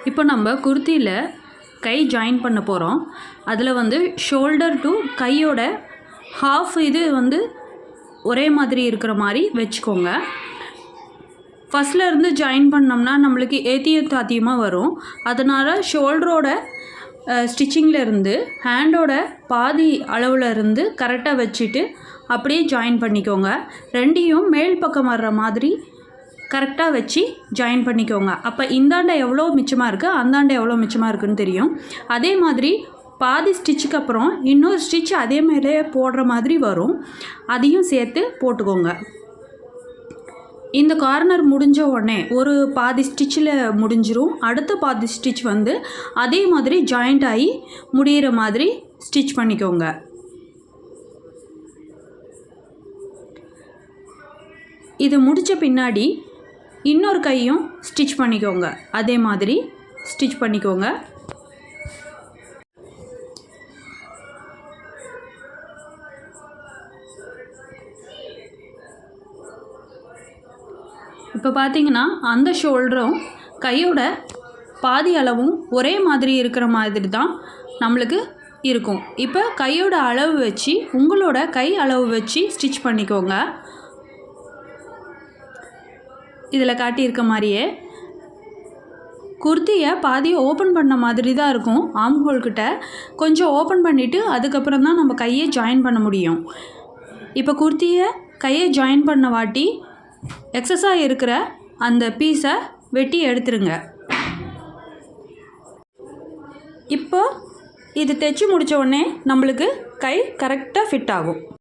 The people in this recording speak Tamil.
இப்போ நம்ம குர்த்தியில் கை ஜாயின் பண்ண போகிறோம். அதில் வந்து ஷோல்டர் டு கையோட ஹாஃப் இது வந்து ஒரே மாதிரி இருக்கிற மாதிரி வச்சுக்கோங்க. ஃபஸ்ட்டில் இருந்து ஜாயின் பண்ணோம்னா நம்மளுக்கு தாத்தியமாக வரும். அதனால் ஷோல்டரோட ஸ்டிச்சிங்கில் இருந்து ஹேண்டோட பாதி அளவில் இருந்து கரெக்டாக வச்சுட்டு அப்படியே ஜாயின் பண்ணிக்கோங்க. ரெண்டையும் மேல் பக்கம் வர்ற மாதிரி கரெக்டாக வச்சு ஜாயின் பண்ணிக்கோங்க. அப்போ இந்தாண்ட எவ்வளோ மிச்சமாக இருக்குது, அந்தாண்ட எவ்வளோ மிச்சமாக இருக்குதுன்னு தெரியும். அதே மாதிரி பாதி ஸ்டிச்சுக்கு அப்புறம் இன்னொரு ஸ்டிச் அதே மேலே போடுற மாதிரி வரும். அதையும் சேர்த்து போட்டுக்கோங்க. இந்த கார்னர் முடிஞ்ச உடனே ஒரு பாதி ஸ்டிச்சில் முடிஞ்சிரும். அடுத்த பாதி ஸ்டிச் வந்து அதே மாதிரி ஜாயிண்ட் ஆகி முடிகிற மாதிரி ஸ்டிச் பண்ணிக்கோங்க. இது முடித்த பின்னாடி இன்னொரு கையும் ஸ்டிச் பண்ணிக்கோங்க. அதே மாதிரி ஸ்டிச் பண்ணிக்கோங்க. இப்போ பார்த்தீங்கன்னா அந்த ஷோல்டரும் கையோட பாதி அளவும் ஒரே மாதிரி இருக்கிற மாதிரி தான் நம்மளுக்கு இருக்கும். இப்போ கையோட அளவு வச்சு உங்களோட கை அளவு வச்சு ஸ்டிச் பண்ணிக்கோங்க. இதில் காட்டியிருக்க மாதிரியே குர்த்தியை பாதி ஓப்பன் பண்ண மாதிரி தான் இருக்கும். ஆம் ஹோல்கிட்ட கொஞ்சம் ஓப்பன் பண்ணிவிட்டு அதுக்கப்புறம் தான் நம்ம கையை ஜாயின் பண்ண முடியும். இப்போ குர்த்தியை கையை ஜாயின் பண்ண வாட்டி எக்ஸஸாக இருக்கிற அந்த பீஸை வெட்டி எடுத்துருங்க. இப்போ இது தைச்சி முடித்த உடனே நம்மளுக்கு கை கரெக்டாக ஃபிட் ஆகும்.